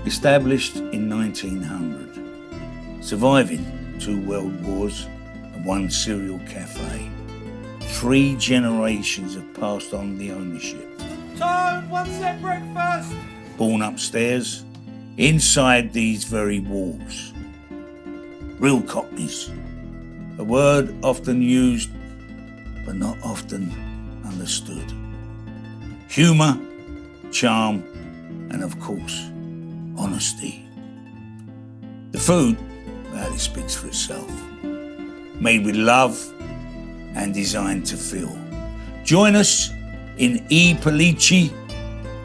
Established in 1900, surviving 2 world wars and 1 serial cafe, 3 generations have passed on the ownership. Tone, 1 set breakfast! Born upstairs, inside these very walls. Real Cockneys, a word often used but not often understood. Humour, charm, and of course, honesty. The food, well, it speaks for itself. Made with love and designed to fill. Join us in Pellicci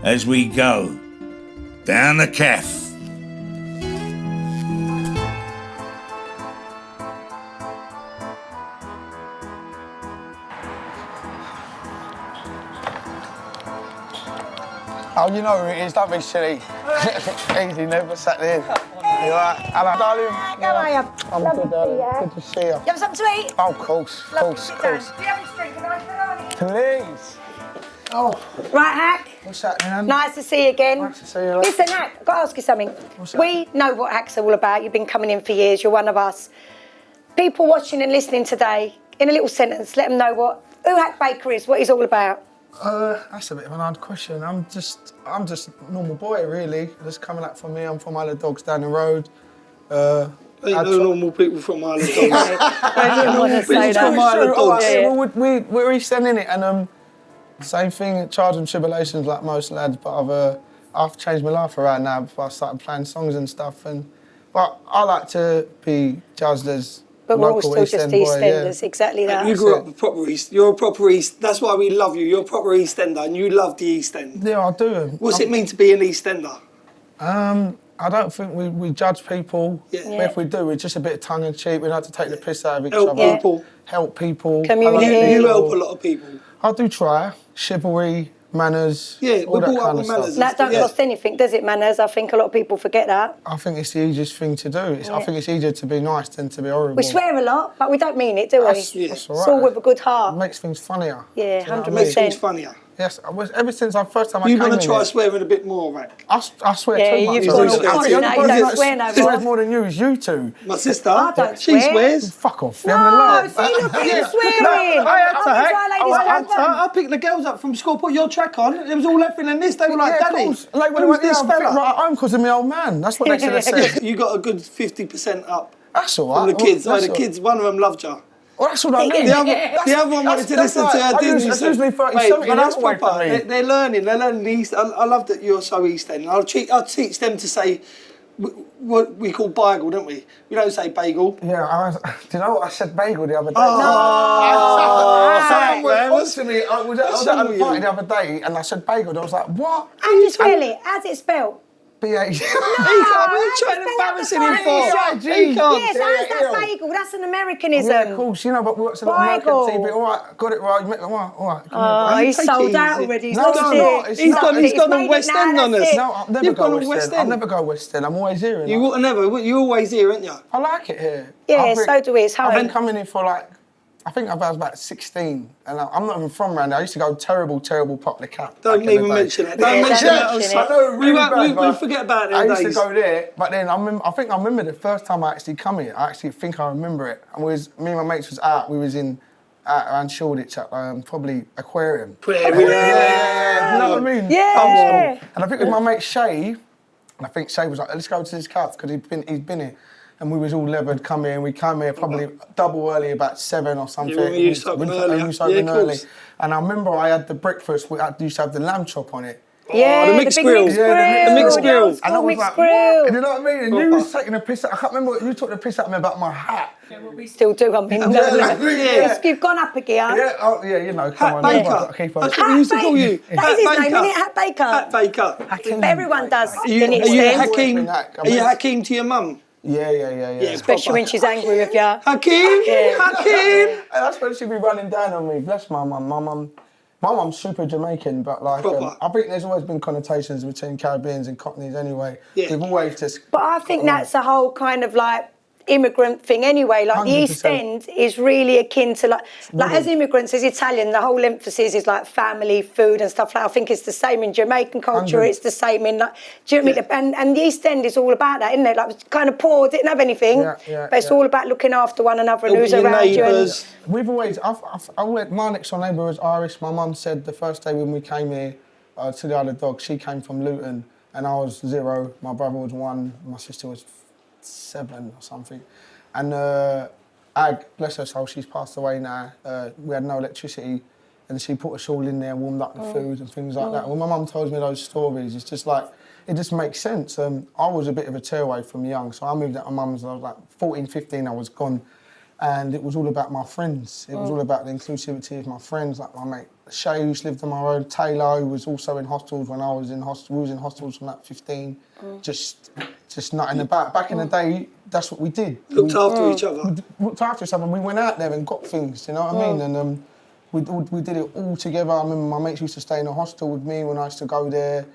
as we go down the Caff. Oh, you know who it is, don't be silly. Easy, never sat in. You alright? Hello, darling. How are you? I'm good, darling. Good to see you. You have something to eat? Oh, of course, of course. Do you have a drink? Can I Please. Oh, Right, Hak. what's happening, Anne? Nice to see you again. Nice to see you. Love. Listen, Hak, I've got to ask you something. What's that? We know what Hak's all about. You've been coming in for years. You're one of us. People watching and listening today, in a little sentence, let them know who Hak Baker is, what he's all about. That's a bit of an hard question. I'm just a normal boy, really. Just coming up from me. I'm from Isle of Dogs down the road. Ain't no normal people from Isle of Dogs. I didn't want to say from that. Isle of Dogs. Well, we're East End, innit? And same thing, trials and tribulations like most lads, but I've changed my life around now before I started playing songs and stuff. But I like to be judged as But we're all local still East just End boy, EastEnders, exactly that. You grew up a proper East. You're a proper East. That's why we love you. You're a proper East Ender, and you love the East End. Yeah, I do. What's it mean to be an East Ender? I don't think we judge people. Yeah. But if we do, we're just a bit tongue in cheek. We like to take the piss out of each Help other. people. Help people. Community. I like You people. help a lot of people. I do try. Chivalry, manners, Yeah, all we're that brought up kind with of manners. stuff. That don't Yeah. cost anything, does it, manners? I think a lot of people forget that. I think it's the easiest thing to do. I think it's easier to be nice than to be horrible. We swear a lot, but we don't mean it, do we? That's all It's right. all with a good It heart. makes things funnier. Yeah, Do you know what I 100%. mean? Makes things funnier. Yes, ever since the first time I You came in want to try here, swearing a bit more, right? I swear Yeah, too much. you've gone all The crazy only now, you person don't that swear no more. swears more than you is you two. My sister, I don't she swear. swears. Fuck off. No, You're having a laugh. see, look at you Yeah. swearing. I had to, I'll Hak. try ladies I had one. to. I picked the girls up from school, put your track on. It was all laughing and this. They were like, Yeah, of Daddy, course. Like when I who's went this there, I fit fella? right at home because of my old man. That's what they should have said. You got a good 50% up That's all from right. the kids. That's The all- kids, one of them loved you. Well, that's what I mean. The other one wanted to listen to her, didn't you? That's usually 30 Mate, something but that's away from proper. me. They're learning the East. I love that you're so East End. I'll teach them to say what we call bagel, don't we? We don't say bagel. Yeah, do you know what? I said bagel the other day. Sorry, Someone man. was to me, I was What's at wrong a with party you? the other day and I said bagel and I was like, what? How do you spell it? How's it spelled? B-A... He can't. We're trying to embarrass him for. He can't. Yes, how's that bagel? That's an Americanism. Yeah, of course, you know, but we watch a lot of American Bagel. TV. All right, got it right, all right. Oh, he's Take sold it out easy. already. He's No, lost it's it. not. It's not. He's gone made on it West now, End on that's us. it. No, I'll never You've go gone on West West End. I'll End. never go West End. I'm always here. You will never. You're always here, aren't you? I like it here. Yeah, so do we. It's I've home. been coming here for like, I think I was about 16, and I'm not even from around there. I used to go terrible pop the Cap. Don't back in even the day. mention it. Yeah, Don't mention don't it. mention I it. know, really We bad, forget about them I used days. to go there, but then I think I remember the first time I actually come here. I actually think I remember it. And me and my mates was out. We was out around Shoreditch at probably Aquarium. Yeah. You know what I mean? Yeah. And I think with my mate Shay, and I think Shay was like, let's go to this Caff because he's been here. And we was all levered, come here, and we came here probably double early, about 7 or something. Yeah, we used to open earlier. We used to open Yeah, of early. course. And I remember I had the breakfast, I used to have the lamb chop on it. Yeah, the mixed big grill. mixed Yeah, the mixed grill. old school And I was mixed like, grill. what? You know what I mean? And you was taking the piss out. I can't remember, you took the piss out of me about my hat. We still do. I mean, you've gone up a gear. Yeah, you know, come Hak on. Baker. Keep on. That's what we used to call you. That is his name, isn't it? Hak Baker. Hak Baker. But everyone does. Are you in East End. Hakeem? Are you Hakeem to your mum? Yeah. Especially when she's angry with you. Hakeem? Yeah. Hakeem? And that's when she'd be running down on me. Bless my mum. My mum's super Jamaican, but like I think there's always been connotations between Caribbeans and Cockneys anyway. Yeah. We've always just. But I think that's a whole kind of like immigrant thing anyway. Like the 100%. East End is really akin to like as immigrants, as Italian, the whole emphasis is like family, food and stuff like that. I think it's the same in Jamaican culture. 100. It's the same in like, do you know what I mean? And the East End is all about that, isn't it? Like it's kind of poor, didn't have anything, but it's all about looking after one another and who's around you. And we've always, my next door neighbour was Irish. My mum said the first day when we came here to the other dog, she came from Luton and I was 0, my brother was 1, my sister was 7 or something. And Ag, bless her soul, she's passed away now. We had no electricity and she put us all in there, warmed up the food and things like that. When my mum tells me those stories, it's just like, it just makes sense. I was a bit of a tearaway from young, so I moved out of mum's, I was like 14, 15, I was gone. And it was all about my friends. It was all about the inclusivity of my friends, like my mate Shay, who's lived on my own, Taylor, who was also in hostels when I was in hostel. We was in hostels from like 15, just nutting about. Back in the day, that's what we did. Looked after each other. We looked after each other, and we went out there and got things, you know what I mean? And we did it all together. I remember my mates used to stay in a hostel with me when I used to go there.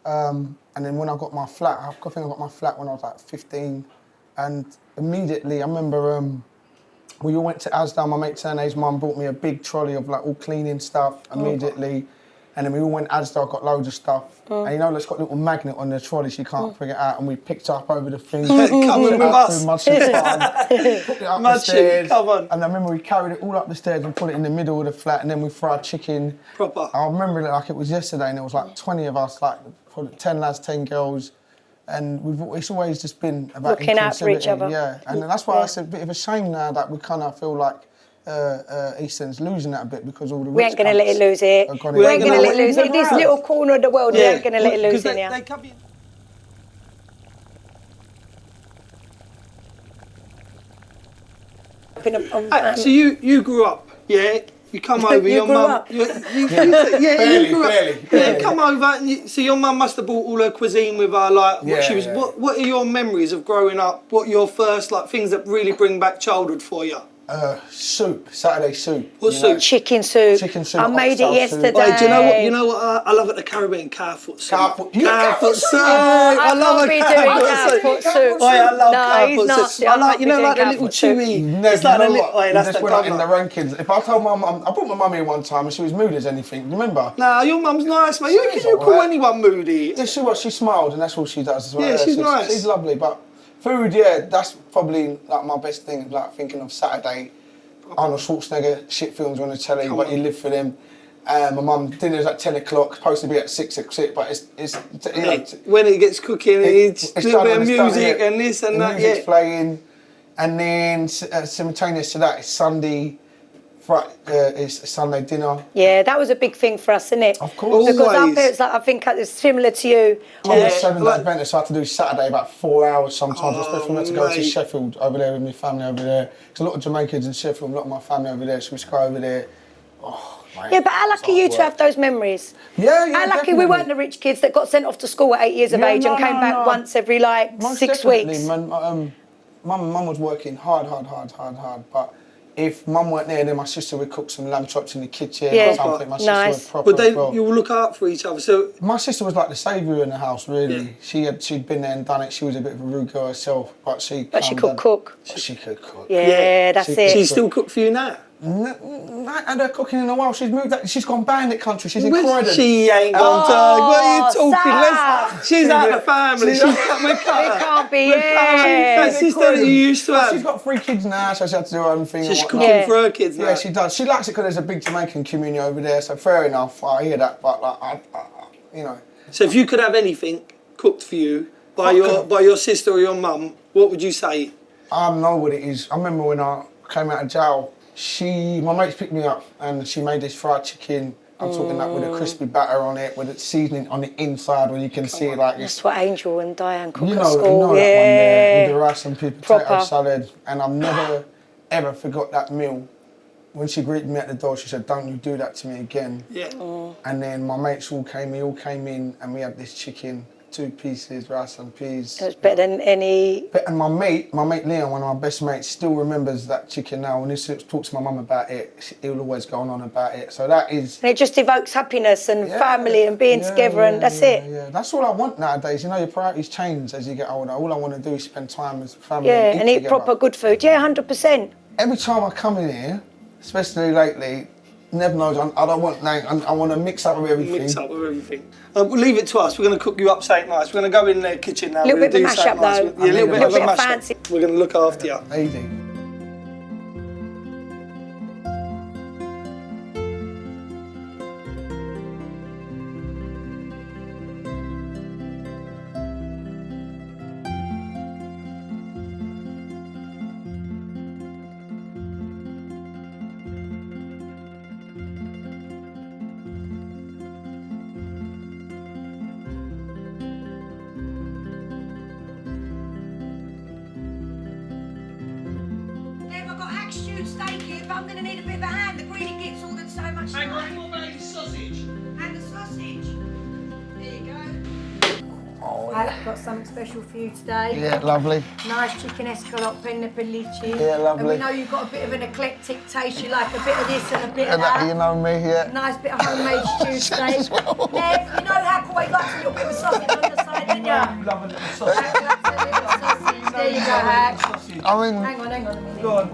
And then when I got my flat, I think I got my flat when I was like 15. And immediately, I remember we all went to Asda. My mate Tane's mum brought me a big trolley of like all cleaning stuff immediately. And then we all went to Asda, got loads of stuff. And you know, it's got a little magnet on the trolley so you can't bring it out. And we picked it up over the thing. Come with us. Put it up the stairs. Come on. And I remember we carried it all up the stairs and put it in the middle of the flat. And then we fried chicken. Proper. I remember it like it was yesterday. And there was like 20 of us, like 10 lads, 10 girls. And it's always just been about looking out for each other. Yeah, and that's why it's a bit of a shame now that we kind of feel like East End's losing that a bit because all the we ain't going to let it lose it. We ain't going to let it lose it. This little corner of the world, we ain't going to let it lose it now. They come in. So you grew up, yeah? You come over, You your grew mum. up. You Barely, grew up. barely. Yeah, come over, and so your mum must have brought all her cuisine with her. Like, what she was. Yeah. What are your memories of growing up? What are your first like things that really bring back childhood for you? Soup, Saturday soup. What soup? Chicken soup. Chicken soup, I made it oxtail soup. yesterday. Wait, do you know what? You know what I love at the Caribbean? Calf foot soup. Calf foot- Calf foot soup. I love can't be doing calf foot soup. Oh, yeah, I love No, calf he's foot nasty. soup. I like, can't you be know, doing like the calf little foot soup. chewy. It's like the little. Oh, yeah, that's just the went up in the governor. rankings. If I told my mum, I brought my mum here one time and she was moody as anything. Remember? Nah, your mum's nice, man. You She's can call alright. anyone moody. Yeah, she was. She smiled, and that's all she does as well. Yeah, she's nice. She's lovely, but food, yeah, that's probably like my best thing. Like thinking of Saturday, Arnold Schwarzenegger shit films on the telly, but you live for them. My mum dinner's at 10 o'clock, supposed to be at 6 o'clock, but it's you know, when it gets cooking, it's a little bit of music and this and that. Music's Yeah. playing, and then simultaneous to that, it's Sunday. It's Sunday dinner. Yeah, that was a big thing for us, isn't it? Of course. Because our Always. parents, like, I think it's similar to you. I'm a Yeah, 7-day like- Adventist, so I have to do Saturday about 4 hours sometimes, Oh, especially when I have to go to mate. Sheffield over there with my family over there. There's a lot of Jamaicans in Sheffield, a lot of my family over there, so we just go over there. Oh, mate, Yeah, but how lucky it's you hard to work. have those memories. Yeah, How lucky we definitely. weren't the rich kids that got sent off to school at 8 years of Yeah, age and no, came no, back no. once every like Most 6 definitely, weeks. man. Mum was working hard, but if mum weren't there, then my sister would cook some lamb chops in the kitchen Yeah. or something. My sister Nice. was proper But they, as well. you will look out for each other. So My sister was like the saviour in the house, really. She'd been there and done it. She was a bit of a rude girl herself, but she could calmed down. cook. She could cook. Yeah, that's She- it. she still cook for you now. I had her cooking in a while. She's moved. She's gone bandit country. She's in Croydon. She ain't gone to. What are you talking? Sam. She's out of the family. We're It can't be, That yeah. sister that you used to have. She's got 3 kids now, so she had to do her own thing. So and she's whatnot. cooking Yeah. for her kids now. Yeah, she does. She likes it because there's a big Jamaican community over there. So fair enough. I hear that, but like, you know. So if you could have anything cooked for you by your sister or your mum, what would you say? I know what it is. I remember when I came out of jail, my mates picked me up and she made this fried chicken. I'm talking like with a crispy batter on it, with the seasoning on the inside where you can see it like it's, That's what Angel and Diane cook you at know school. that one there, with Yeah. the rice and potato Proper. salad. And I've never, ever forgot that meal. When she greeted me at the door, she said, "Don't you do that to me again." Yeah. And then my mates all came in and we had this chicken 2 pieces, rice and peas. It was better than any... And my mate Leon, one of my best mates, still remembers that chicken now. When he talks to my mum about it, he'll always go on about it. So that is... And it just evokes happiness and family and being together and that's it. Yeah, that's all I want nowadays. You know, your priorities change as you get older. All I want to do is spend time with family and eat proper good food. Yeah, 100%. Every time I come in here, especially lately, Nev knows I don't want I want to mix up with everything. Mix up with everything. We'll leave it to us. We're going to cook you up something nice. We're going to go in the kitchen now. A little bit of a mash-up though. Yeah, a little bit of a mash-up. Fancy. We're going to look after you. Easy. I've got hack stewed steak here, but I'm going to need a bit of a hand. The greedy gets all that so much. Hang on, what about the sausage? And the sausage. There you go. Oh, I've got something special for you today. Yeah, lovely. Nice chicken escalope in the Pellicci. Yeah, lovely. And we know you've got a bit of an eclectic taste. You like a bit of this and a bit of that. You know me, yeah. Nice bit of homemade stew steak. well. Nev, you know Hak always likes a little bit of sausage on the side, don't you? Love a little sausage. Hak likes a little sausage. There you go, Hak. I mean, Hang on a minute. Go on.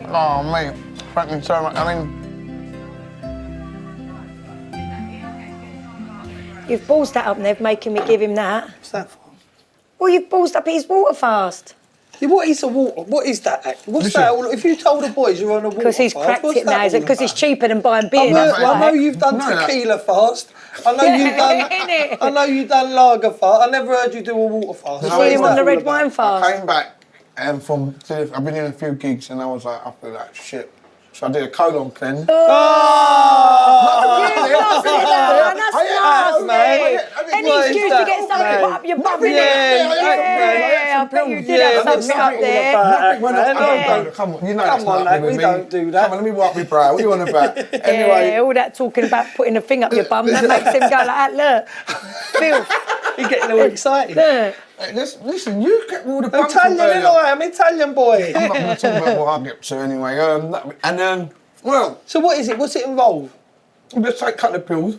oh mate, thank you so much. I mean, You've ballsed that up, Nev, making me give him that. What's that for? Well, you've ballsed up his water fast. Yeah, what is a water? What is that? What's Listen. that? If you told the boys you're on a water Because he's fast, cracked what's it now, that is it? all Because it's about? cheaper than buying beer. I That's know why. you've done No, no. tequila fast. I know you've done. I know you've done lager fast. I never heard you do a water fast. No, See What is him that on the all red about? wine I fast. came back and I've been in a few gigs and I was like, I feel like shit. So I did a colon cleanse. Oh! You lost it, man. That's nasty. Any What is excuse to that, get something man? put up your bum, Yeah, yeah, I bet you did have something up there. Come on, you know Come that's on, not mate, with we me. don't do that. Come on, let me wipe my brow. What are you on about? Anyway, Yeah, all that talking about putting a thing up your bum, that makes him go like that, look. Filth. You're getting all excited. Look. hey, listen, you get all the bumps Italian, from earlier. I'm Italian boy. I'm not going to talk about what I get to anyway. Well, So what is it? What's it involve? just take a couple of pills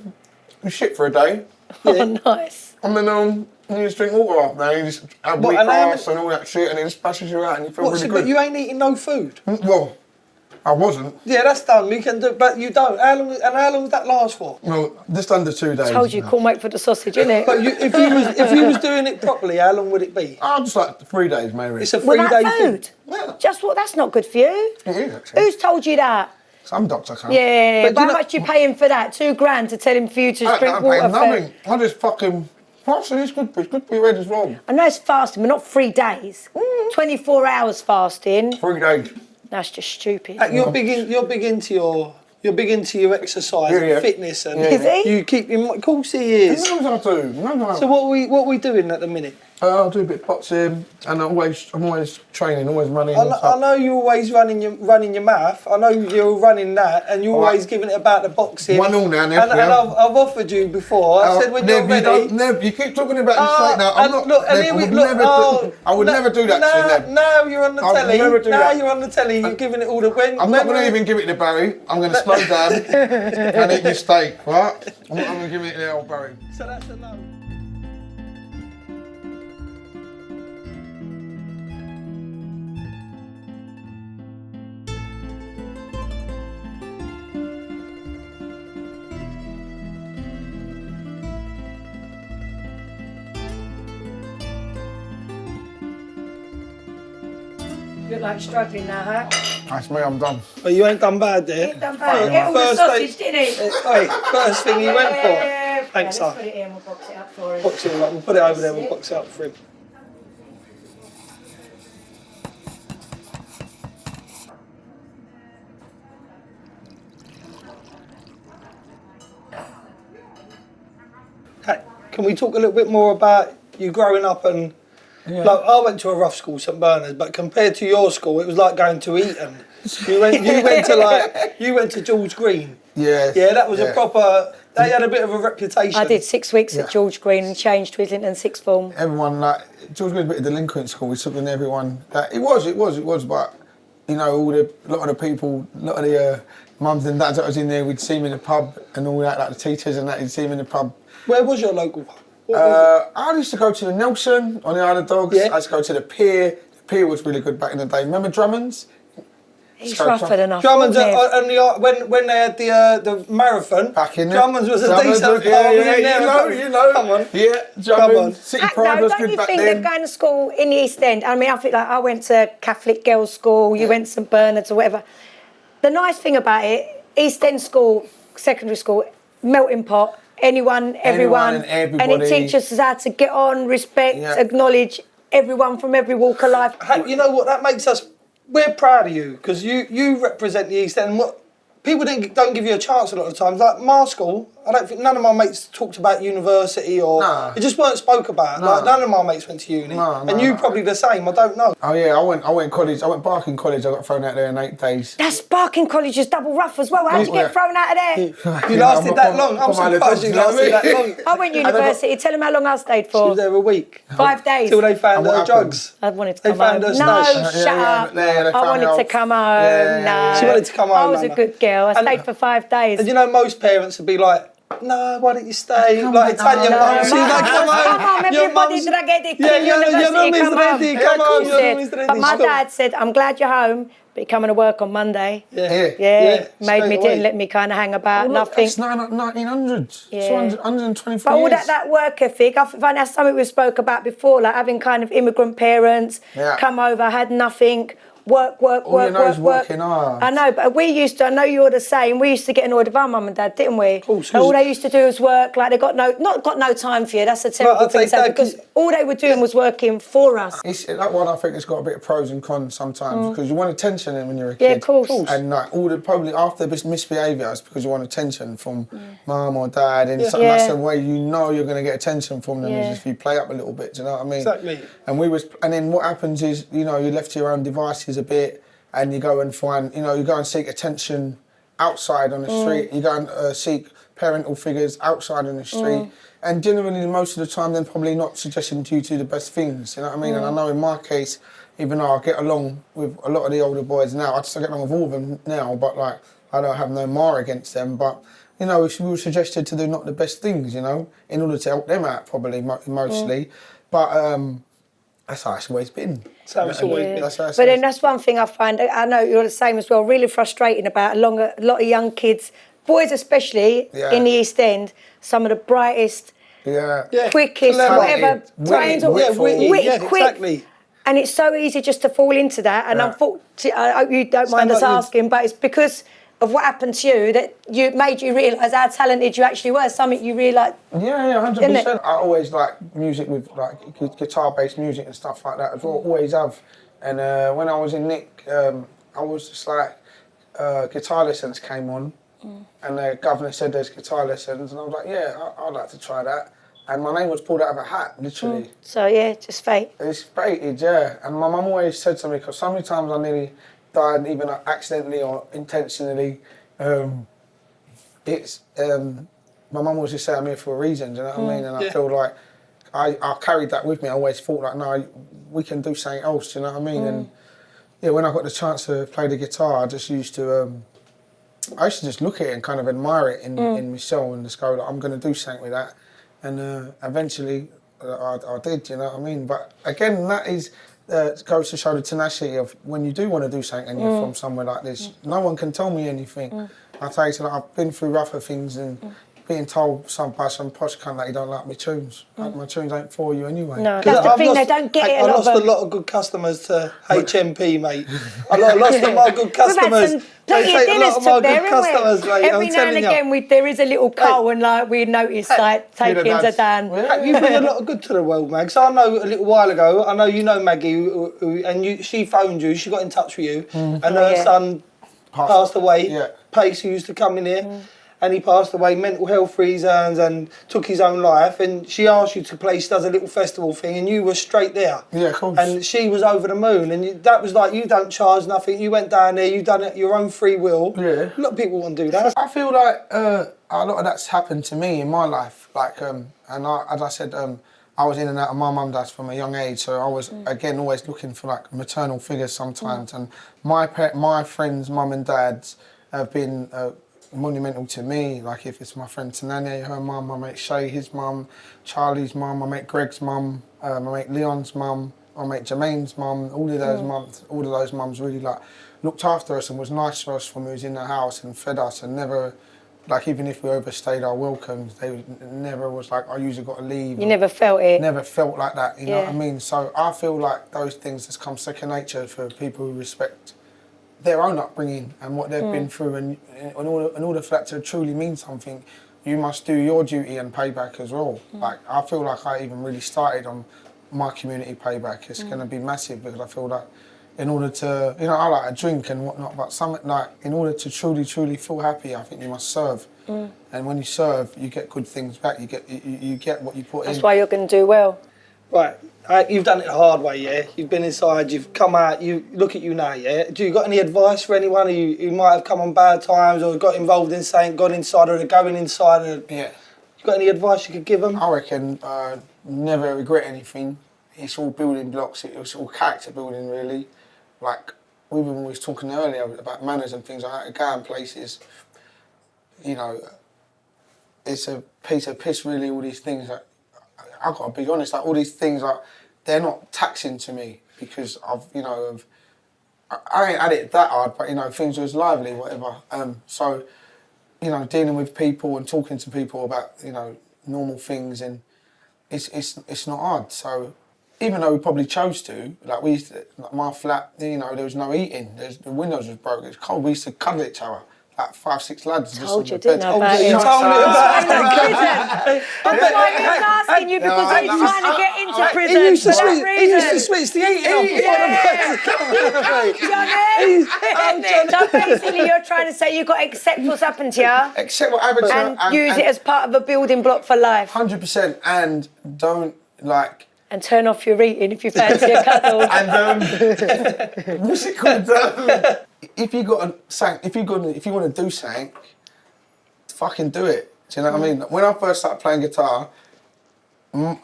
and shit for a day. Oh, nice. And then you just drink water after that. You just have What, wheat and how grass and all that shit and it just splashes you out and you feel What, really so, good. but you ain't eating no food? Well, I wasn't. Yeah, that's done. We can do, but you don't. How long does that last for? Well, just under 2 days. Told you, call mate for the sausage, innit? But if you was doing it properly, how long would it be? Oh, just like 3 days, maybe. It's a Without 3-day thing. food? Yeah. Just what? That's not good for you. It is, actually. Who's told you that? Some doctor can't. Yeah, But but you how know- much you paying for that? $2,000 to tell him for you to I drink don't water pay for. nothing. I just fucking... Fasting is good. It's good for your head as well. I know it's fasting, but not 3 days. 24 hours fasting. 3 days. That's just stupid. You're big into your exercise Yeah, and yeah. fitness and Yeah, Is he? you keep of course he is. Sometimes I do. No. So what are we doing at the minute? I do a bit of boxing and I'm always training, always running. and I stuff. know you're always running your mouth. I know you're running that, and you're All right. always giving it about the boxing. 1-1 now, Nev, And yeah. I've offered you before. I said when Nev, you're ready. Nev, you keep talking about this straight now. I'm and not. look, and Nev, here I we would look. never Oh, I would never do that to you, Nev. Now you're on the I would telly. never do Now that. you're on the telly. You're giving it all the when. I'm not going to even give it to Barry. I'm going to slow down and eat your steak, right? I'm not going to give it to the old Barry. So that's a no. You look like you're struggling now, Hak. That's me, I'm done. But you ain't done bad there. Done bad. Get all the First sausage, day- didn't he? Hey, first thing he went for. Yeah. Thanks, Let's sir. put it in, we'll box it up for him. Box it up. We'll put it over there. We'll box it up for him. Hey, can we talk a little bit more about you growing up and Yeah. Like, I went to a rough school, St Bernard's, but compared to your school, it was like going to Eton. You went to George Green. Yes. Yeah, that was a proper. They had a bit of a reputation. I did 6 weeks at George Green and changed to Islington sixth form. Everyone, like, George Green's a bit of delinquent school. We took in everyone. Like, it was, but, you know, a lot of the people, a lot of the mums and dads that was in there, we'd see them in the pub and all that, like the teachers and that, you'd see them in the pub. Where was your local pub? I used to go to the Nelson on the Isle of Dogs. Yeah. I used to go to the Pier. The Pier was really good back in the day. Remember Drummond's? He's rougher than I Drummond's thought. when they had the marathon. Back in there. Drummond's was a decent pub. You know. Come on. Yeah, Drummond's. City Heck Pride no, was don't good you back think then. that going to school in the East End, I mean, I think like I went to Catholic girls' school, you went to St Bernard's or whatever. The nice thing about it, East End school, secondary school, melting pot, anyone, everyone. and everybody. And it teaches us how to get on, respect, acknowledge everyone from every walk of life. Hey, you know what? That makes us. We're proud of you because you represent the East End. And what people don't give you a chance a lot of times. Like my school, I don't think none of my mates talked about university or it just weren't spoke about. Like none of my mates went to uni, and you probably the same. I don't know. Oh yeah, I went college. I went Barking College. I got thrown out there in 8 days. That's Barking College is double rough as well. How'd you get thrown out of there? You lasted that long. I'm surprised you lasted that long. I went university. Tell them how long I stayed She for. was there a week. 5 days. Till they found her happened? drugs. I wanted to They come found home. her No, stash. shut up. they I found wanted her to off. come home. Yeah. No. She wanted to come home, I was a Anna. good girl. I stayed for 5 days. And you know, most parents would be like, no, why don't you stay? Like Italian No, mums, she's no. like, come Come home. on, Your everybody mum's- draghetti, Yeah, your university, mum is come home. ready, come on, He your said, mum is ready. but my Stop. dad said, I'm glad you're home, but you're coming to work on Monday. Yeah. Yeah, made straight me, away. didn't let me kind of hang about, Well, look, nothing. It's 1900s. Yeah. It's 124 But all years. that work ethic, I find that's something we spoke about before, like having kind of immigrant parents come over, had nothing, work. All you know is working hard. I know, but we used to, I know you're the same, we used to get annoyed with our mum and dad, didn't we? course, All they used to do was work, like they got no time for you, that's a terrible I'd thing to say, say, Dad, because all they were doing was working for us. It's that one. I think it's got a bit of pros and cons sometimes because you want attention when you're a kid. Yeah, of course. And like probably after this misbehaviour, it's because you want attention from mum or dad, and something that's the way you know you're going to get attention from them is if you play up a little bit. Do you know what I mean? Exactly. And then what happens is you're left to your own devices a bit, and you go and find you go and seek attention outside on the street. You go and seek parental figures outside on the street. And generally, most of the time, they're probably not suggesting to you do the best things, you know what I mean? And I know in my case, even though I get along with a lot of the older boys now, I just get along with all of them now, but like, I don't have no more against them, but, we were suggested to do not the best things, in order to help them out, probably, mostly. But that's how it's always been. That's how it's always been. That's how it's But then that's one thing I find, I know you're the same as well, really frustrating about a lot of young kids, boys especially, in the East End, some of the brightest, quickest, Clever. whatever, brains or witty, quick. exactly. And it's so easy just to fall into that. And unfortunately, I hope you don't mind us asking, but it's because of what happened to you that made you realise how talented you actually were. Something you realise. Yeah, 100%. I always like music with like guitar-based music and stuff like that as well. Always have. And when I was in Nick, I was just like guitar lessons came on, and the governor said there's guitar lessons, and I was like, yeah, I'd like to try that. And my name was pulled out of a hat, literally. So yeah, just fate. It's fated, yeah. And my mum always said to me, because so many times I nearly died, even accidentally or intentionally. My mum always just said I'm here for a reason, do you know what I mean? And I feel like I carried that with me. I always thought like, no, we can do something else, do you know what I mean? And yeah, when I got the chance to play the guitar, I just used to, I used to just look at it and kind of admire it in myself and just go, like, I'm going to do something with that. And eventually I did, you know what I mean? But again, that is goes to show the tenacity of when you do want to do something and you're from somewhere like this. No one can tell me anything. I tell you, like, I've been through rougher things and being told by some posh cunt that you don't like my tunes. Like, my tunes ain't for you anyway. No, that's the thing, they don't get it. I lost a lot of good customers to HMP, mate. I lost a lot of good customers. We've had plenty of dinners took there, haven't we? Mate, Every now and again, there is a little cull and like we notice like taking to Dan. You bring a lot of good to the world, Mag. So I know a little while ago, I know you know Maggie, she phoned you, she got in touch with you, and her son passed away. Yeah. Pace, who used to come in here. and he passed away, mental health reasons, and took his own life, and she asked you to play, she does a little festival thing, and you were straight there. Yeah, of course. And she was over the moon, and that was like, you don't charge nothing, you went down there, you done it your own free will. Yeah. A lot of people want to do that. I feel like a lot of that's happened to me in my life. Like, as I said, I was in and out of my mum and dad's from a young age, so I was, again, always looking for, like, maternal figures sometimes. And my friends' mum and dads have been monumental to me. Like, if it's my friend Tanane, her mum, my mate Shay, his mum, Charlie's mum, my mate Greg's mum, my mate Leon's mum, my mate Jermaine's mum, all of those mums really, like, looked after us and was nice to us when we was in the house and fed us and never... Like, even if we overstayed our welcomes, they never was like, oh, you've got to leave. You never felt it? Never felt like that, you know what I mean? So I feel like those things just come second nature for people who respect their own upbringing and what they've been through. And in order for that to truly mean something, you must do your duty and pay back as well. Like, I feel like I even really started on my community payback. It's going to be massive because I feel like in order to, you know, I like a drink and whatnot, but something like, in order to truly feel happy, I think you must serve. And when you serve, you get good things back. You get what you put in. That's why you're going to do well. Right, you've done it the hard way, yeah? You've been inside, you've come out, you look at you now, yeah? Do you got any advice for anyone who might have come on bad times or got involved in saying, got inside or going inside? Yeah. You got any advice you could give them? I reckon never regret anything. It's all building blocks. It's all character building, really. Like, we was talking earlier about manners and things like that, going places, you know, it's a piece of piss, really, all these things. Like, I've got to be honest, like, all these things, like, they're not taxing to me because I've, you know, I ain't had it that hard, but, you know, things was lively, whatever. So, you know, dealing with people and talking to people about, you know, normal things, and it's not hard. So, even though we probably chose to, like, we used to, like, my flat, you know, there was no heating, the windows was broken, it's cold, we used to cuddle each other, like 5, 6 lads. Told you, didn't I? You told me about it. That's why he was asking you, because he's trying to get into prison. He used to for that switch the heating off. So basically, you're trying to say you've got to accept what's happened to you. Accept what happened to you. And use it as part of a building block for life. 100%, and don't, like... And turn off your eating if you fancy a cuddle. And what's it called? If you want to do something, fucking do it. Do you know what I mean? When I first started playing guitar,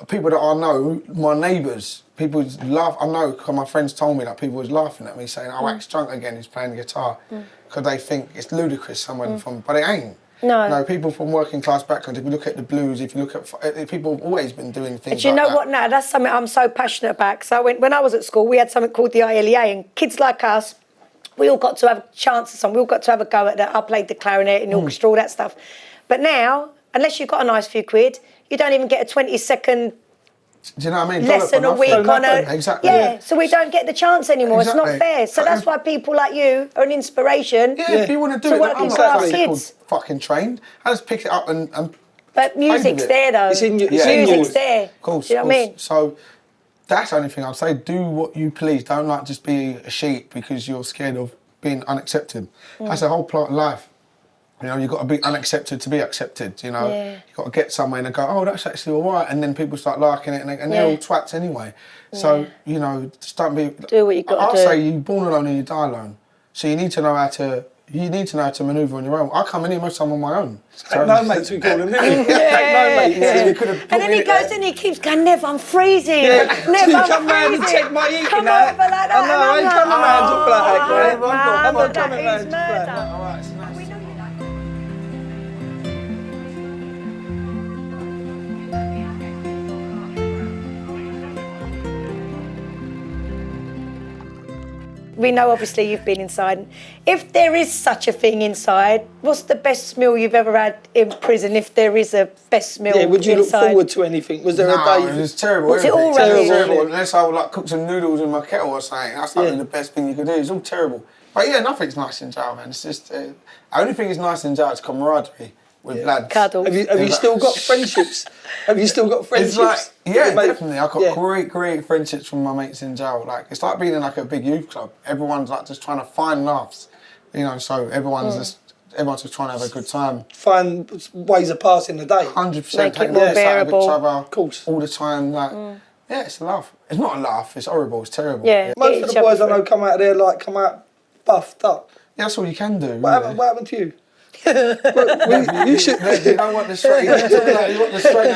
people that I know, my neighbours, people would laugh. I know because my friends told me that people was laughing at me saying, "Oh, Wax drunk again. He's playing the guitar," because they think it's ludicrous. Someone but it ain't. No, people from working class backgrounds, if you look at the blues, if you look at... People have always been doing things. Do you know what now? That's something I'm so passionate about. So when I was at school, we had something called the ILEA, and kids like us, we all got to have a chance at something. We all got to have a go at that. I played the clarinet and orchestra, all that stuff. But now, unless you've got a nice few quid, you don't even get a 20-second... Do you know what I mean? Lesson a week on a... Exactly. Yeah, so we don't get the chance anymore. Exactly. It's not fair. So that's why people like you are an inspiration. Yeah, if you want to do it, working class kids. Fucking trained. I just pick it up and but music's there, though. Music's there. Of course. Do you know what I mean? So that's the only thing I'd say. Do what you please. Don't like just be a sheep because you're scared of being unaccepted. That's the whole plot of life. You know, you've got to be unaccepted to be accepted, you know. Yeah. You've got to get somewhere and go, oh, that's actually all right. And then people start liking it and they're all twats anyway. So, you know, just don't be... Do what you got to do. I'll say you're born alone and you die alone. So you need to know how to... You need to know how to manoeuvre on your own. I come in here most of the time on my own. So, no mates, we call them. And then he goes and he keeps going, Nev, I'm freezing. Nev, I'm freezing. Come round and check my eating. Come over like that. I know, I ain't coming round to flat, man. I'm not coming That round is to flat. murder. All right, so We know you like that. We know obviously you've been inside. If there is such a thing inside, what's the best meal you've ever had in prison, if there is a best meal inside? Yeah, would you look forward to anything? Was there a day? It was terrible. Was it all terrible? rubbish? Terrible. Unless I would like cook some noodles in my kettle or something. That's like the best thing you could do. It's all terrible. But yeah, nothing's nice in jail, man. It's just the only thing that's nice in jail is camaraderie with lads. Cuddles. Have you still got friendships? Have you still got friendships? It's like, yeah, definitely. I've got great friendships from my mates in jail. Like, it's like being in like a big youth club. Everyone's like just trying to find laughs, you know. So everyone's just everyone's just trying to have a good time. Find ways of passing the day. 100%. Make take it more the piss out of bearable. each other, Of course. all the time. Like, yeah, it's a laugh. It's not a laugh. It's horrible. It's terrible. Yeah. Most Each of the boys I other know come out of there come out buffed up. Yeah, that's all you can do. What happened to you? You should. You don't want the straight. You want the straight.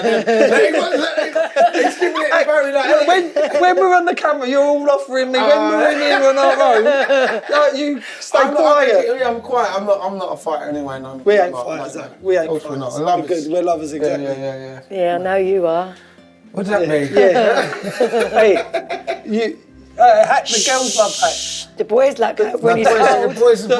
He's giving it very like. When we're on the camera, you're all offering me. When we're in here on our own, you stay quiet. I'm quiet. I'm not a fighter anyway. No, We ain't fighters. We ain't We're not. fighters. Lovers. We're good. We're lovers, exactly. Yeah. Yeah, I know you are. What does that mean? Yeah. Hey, you. Hack, the girls love Hack. The boys like that when he's The cold. boys. The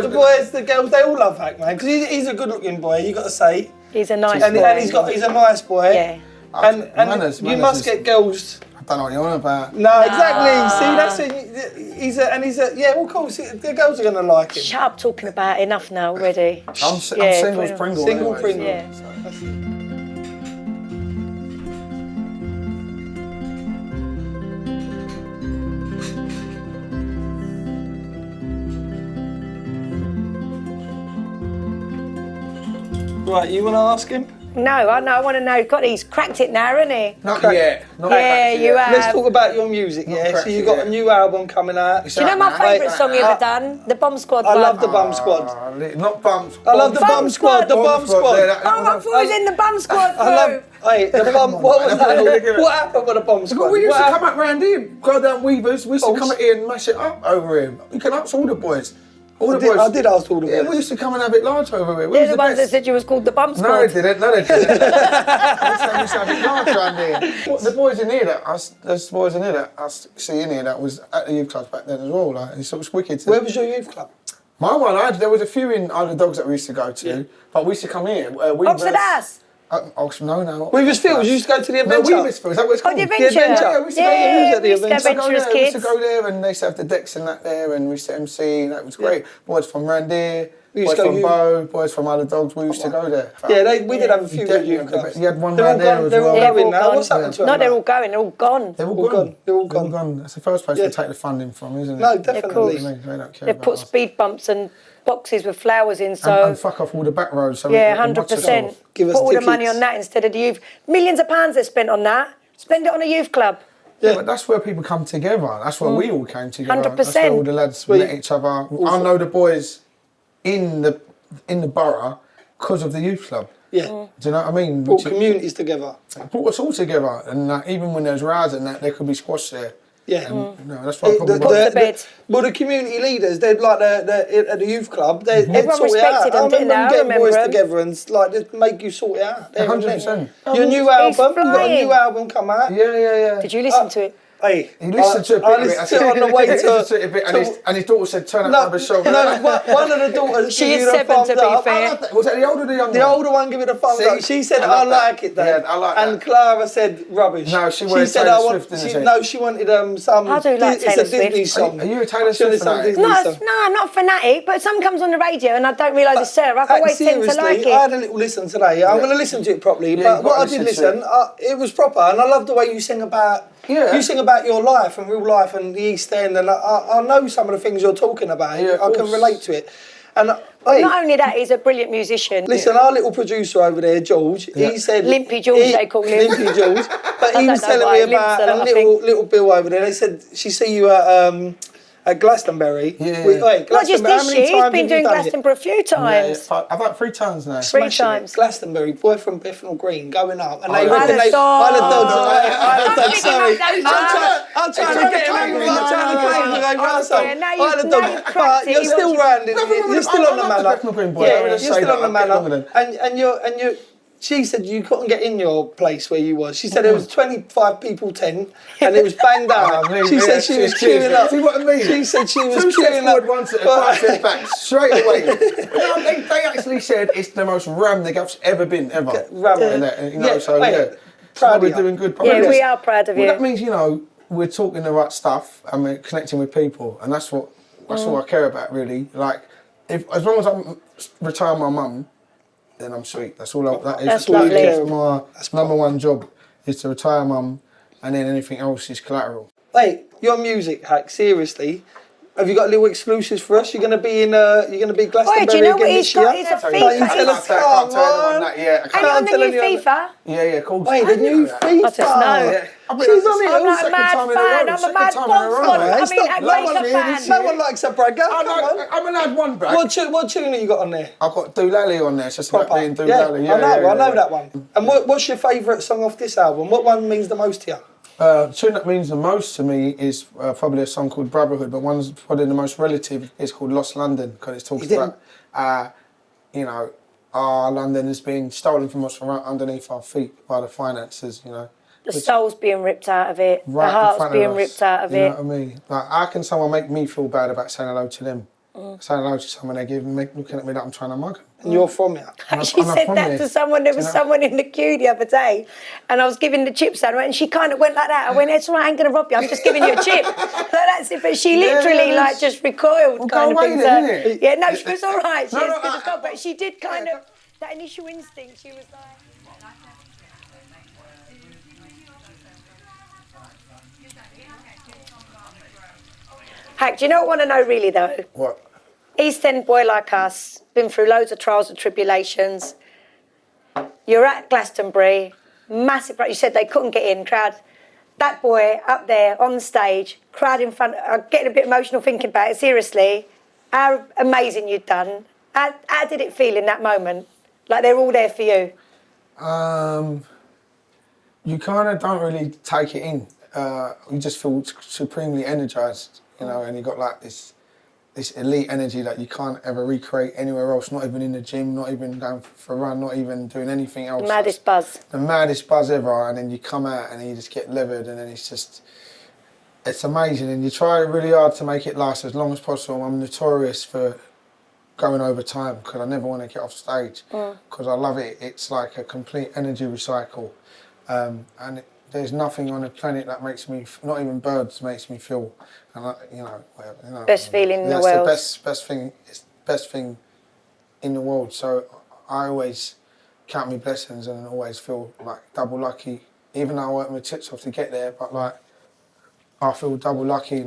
boys, the girls, they all love Hack, man. Because he's a good-looking boy. You got to say. He's a nice And boy. he's a nice boy. Yeah. And Manners you must is- get girls. I don't know what you're on about. No, exactly. See, that's it. He's a yeah. Well, of course, the girls are gonna like him. Shut up talking about it. Enough now already. I'm single as Pringle. Single anyway, Pringle. Yeah. Right, you want to ask him? No, I want to know. God, he's cracked it now, hasn't he? Not Crack. yet. Not Yeah, yet. you have. Let's talk about your music. Not Yeah, so cracked you it got yet. a new album coming out. It's Do you know out my now. favourite song you ever done? The Bomb Squad I one. love the Bum Squad. Not Bum. I love the Bum Bum Squad. The Squad. Bum Squad. Yeah, Oh, I thought he was in the Bum Squad I love. Hey, the Bum. What was that? What happened with the Bum Squad? Well, we used What to come happened? up round here, go down Weavers. We used to Oh, come up here and mash it up over here. We can ask all the boys. All the I boys. did ask all the Yeah, boys. we used to come and have it large over here. We They're was the ones that best. said you was called the Bum Squad. No, they didn't. No, they didn't. We used to have it large round here. The boys in here there's boys in here that I see in here that was at the youth clubs back then as well. Like, it's wicked. Where was your youth club? My one, there was a few in Isle of Dogs that we used to go to, but we used to come here. Oxford Ass. Oxford, no. Weavers Fields. You used to go to the No, adventure. Weavers Fields, is that what it's Oh, called? the Adventure. Yeah, we used to go there. Yeah, at the we used to go Adventure. Adventurous We used to Kids. go there and they used to have the decks and that there and we used to MC and that was great. Boys from round here, We used boys to go from Bow, boys from Isle of Dogs, we used to go there. Yeah, we did have a few good Definitely youth had the clubs. best. You had one They're round all there gone. as They're all well. going now. gone. What's happened to them? No, they're now? all going. They're all gone. They're all All gone. gone. They're all gone. That's the first place Yeah. we take the funding from, isn't it? No, course. definitely. They don't care They've about put us. speed bumps and boxes with flowers in, so... And fuck off all the back roads. So Yeah, we can watch us 100%. off. Give us Put all the tickets. money on that instead of the youth. Millions of pounds they're spent on that. Spend it on a youth club. Yeah, but that's where people come together. That's where we all came together. 100%. That's where all the lads Well, met each other. I know the boys in the borough because of the youth club. Yeah. Do you know what I mean? Brought communities together. Brought us all together, and even when there's rows and that, there could be squash there. Yeah. No, that's why I probably Put to bed. Well, the community leaders, they'd like at the youth club, they'd Everyone sort it out. respected them, I didn't they? I remember getting remember boys them. together and like just make you sort it out. there and then. 100%. Your new He's album, you got a flying. new album come out. Yeah. Did you listen to it? Hey, He listened to a bit I of it. listened to it on the way He listened to it a to. bit, and his daughter said, "Turn up No, the show." one of the daughters She give is you the 7 thumbs to be up. fair. Was that the older or the younger? The older one give it a thumbs See? up. She said, I "I love that. like it." Then. Yeah, I like And that. Clara said, "Rubbish." No, she wanted said, Taylor "I want." Swift, didn't she? No, she wanted some. I do like It's Taylor a Disney Swift. song. Are you a Taylor She wanted Swift some fanatic? Disney No, song. I'm not a fanatic, but some comes on the radio and I don't realise it's her. I always tend to like I had it. a little listen today. I'm going to listen to it properly. Yeah, But you've what I got to did listen listen, it was proper, and I love the way you sing about. Yeah. You sing about your life and real life and the East End, and I know some of the things you're talking about. Yeah, of I can course. relate to it. And hey, Not only that, he's a brilliant musician. listen, our little producer over there, George, he said Limpy George, they call him. Limpy George. But I he was don't know telling why, me limps about a lot, a I little Bill over there. They said she see you at Glastonbury. Yeah. Not just Glastonbury, how this many year, he's times been have you doing done it? Glastonbury a few times. I've had 3 times now. Three Smashing it. times. Glastonbury, boy from Bethnal Green, going up. And they Isle of reckon they... Dogs. Isle of Dogs. Isle of Don't Dogs, pick sorry. him up, those I'm trying to trying get to him claim over. me. I'm trying to No, claim no, him no. over our side. Yeah, now Isle of you've Dogs. cracked But it. you're He still wants- rounding. You're still on the I love the manor. Bethnal Green boy. Yeah, I'm gonna you're say still that. on the I'll get along manor. with them. And you're... She said you couldn't get in your place where you was. She said there was 25 people tent and it was banged out. She said she was queuing up. See what I mean? She said she was 2 steps queuing up. forward, 1 step, 5 steps back, straight away. No, they actually said it's the most ram the Gaff's ever been, ever. Ram. And that, you know, Yeah, so mate, yeah. proud So of we're you. doing good. Yeah, progress. we are proud of Well, you. that means, you know, we're talking the right stuff and we're connecting with people, and that's all I care about, really. Like, as long as I retire my mum, then I'm sweet. That's all. That is That's literally lovely. my number one job is to retire mum, and then anything else is collateral. Hey, your music hack, seriously. Have you got little exclusives for us? You're going to be in. You're going to be Glastonbury do you know what again he's this got? year. He's a Can't FIFA. you tell I us? can't Come tell anyone on. that yet. And on the new FIFA. Yeah, of course. Wait, the new FIFA. I just know. Yeah. She's on it. I'm like a Second mad time in a fan. row, I'm a second mad time in a Bonds row. fan. I Alright, mean, stop. Hak No one Baker here, fan. this No one likes a bragger. Come on. I'm allowed one brag. What tune have you got on there? I've got Doolally on there. It's just about being Yeah, Doolally. I know that one. And what's your favourite song off this album? What one means the most to you? The tune that means the most to me is probably a song called Brotherhood, but one's probably the most relative is called Lost London, because it talks about, you know, our London is being stolen from us from right underneath our feet by the finances, you know. The soul's being ripped out of it. Right The heart's in front being of us, ripped out of you it. know what I mean? Like, how can someone make me feel bad about saying hello to them? Saying hello to someone looking at me like I'm trying to mug them. And you're from here. She said that to someone. There was someone in the queue the other day, and I was giving the chips out, and she kind of went like that. I went, "It's all right, I ain't gonna rob you. I'm just giving you a chip." Like that's it. But she literally like just recoiled, kind of thing. So, yeah, no, she was all right. She was good as gold, but she did kind of that initial instinct. She was like. Hak, do you know what I want to know really though? What? East End boy like us, been through loads of trials and tribulations. You're at Glastonbury, massive, you said they couldn't get in, crowd. That boy up there on the stage, crowd in front, I'm getting a bit emotional thinking about it, seriously. How amazing you'd done. How did it feel in that moment? Like they're all there for you? You kind of don't really take it in. You just feel supremely energised, you know, and you got like this elite energy that you can't ever recreate anywhere else, not even in the gym, not even going for a run, not even doing anything else. Maddest buzz. The maddest buzz ever, and then you come out and you just get levered, and then it's amazing, and you try really hard to make it last as long as possible. I'm notorious for going over time because I never want to get off stage because I love it. It's like a complete energy recycle, and there's nothing on the planet that makes me, not even birds, makes me feel, and you know, best feeling in the world. That's the best thing. It's the best thing in the world. So I always count my blessings and always feel like double lucky. Even though I work my tits off to get there, but like I feel double lucky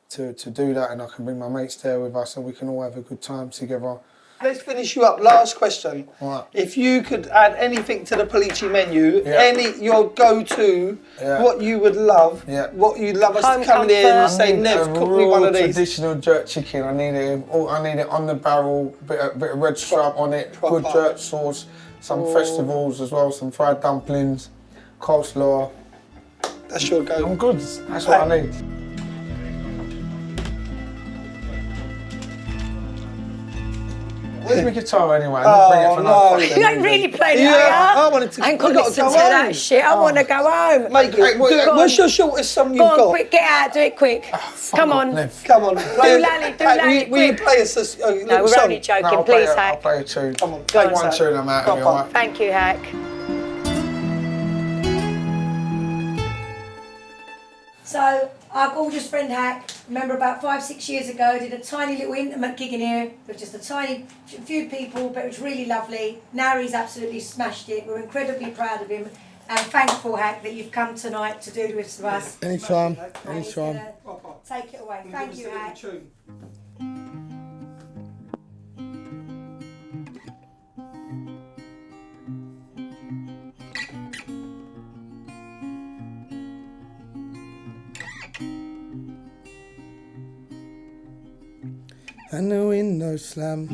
to do that, and I can bring my mates there with us, and we can all have a good time together. Let's finish you up. Last question. Right. If you could add anything to the Pellicci menu, your go-to, what you would love, what you'd love us to come in here and say, Nev, cook me one of these. Traditional jerk chicken. I need it on the barrel, bit of red strap on it, good jerk sauce, some festivals as well, some fried dumplings, coleslaw. That's your go. I'm good. That's what I need. Where's my guitar anyway? Oh, no. You ain't really playing it, I wanted to. I ain't got to listen to that shit. I want to go home. Make it. What's your shortest song you've got? Go on, quick, get out, do it quick. Come on. Come on. Doolally, will you play us a little No, we're song? only joking, please, I'll Hak. play a tune. Come on, play one tune, I'm out of here, alright? Thank you, Hak. So, our gorgeous friend Hak, remember about 5-6 years ago, did a tiny little intimate gig in here with just a few people, but it was really lovely. Now he's absolutely smashed it. We're incredibly proud of him and thankful, Hak, that you've come tonight to do this with us. Anytime. Take it away. Thank you, Hak. And the windows slam,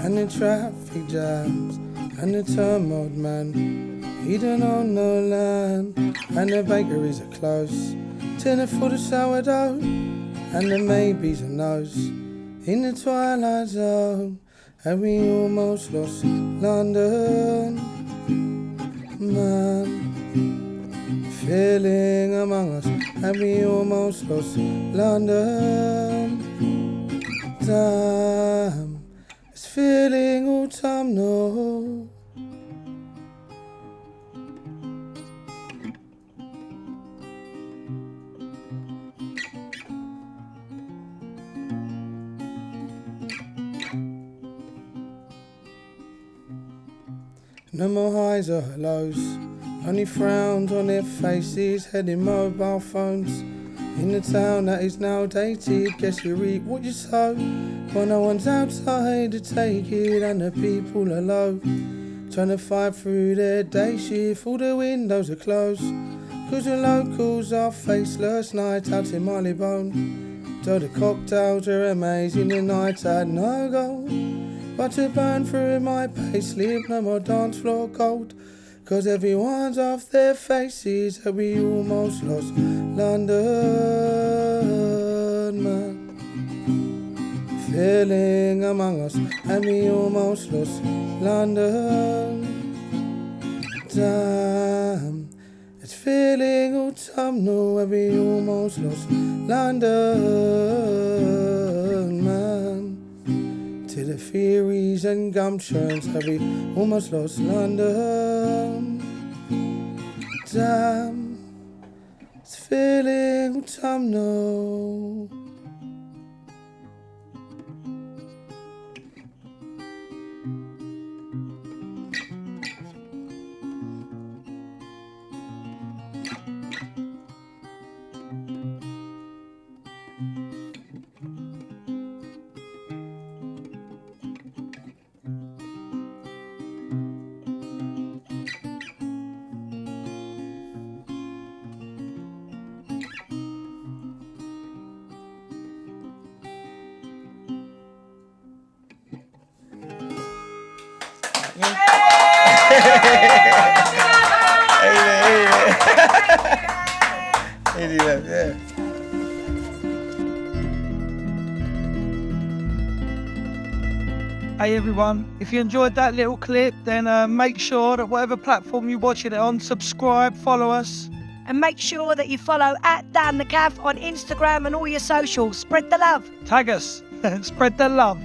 and the traffic jams, and the turmoil man, he don't own no land, and the bakeries are closed, till for the sourdough, and the maybes and no's, in the twilight zone, and we almost lost London, man, feeling among us, and we almost lost London. Time, it's feeling autumnal. No more highs or lows, only frowns on their faces, heading mobile phones. In the town that is now dated, guess you reap what you sow. When no one's outside to take it and the people are low, trying to fight through their day shift, all the windows are closed. Cause the locals are faceless, night out in Marylebone. Though the cocktails are amazing, the nights had no gold. But to burn through my payslip, no more dance floor cold. Cause everyone's off their faces, and we almost lost London, man. Feeling among us, and we almost lost London. Damn, it's feeling autumnal, and we almost lost London, man. To the theories and gumptions, have we almost lost London? Damn, it's feeling autumnal. Yeah. Hey everyone, if you enjoyed that little clip, then make sure that whatever platform you're watching it on, subscribe, follow us. And make sure that you follow @Dan the Caff on Instagram and all your socials. Spread the love. Tag us, spread the love.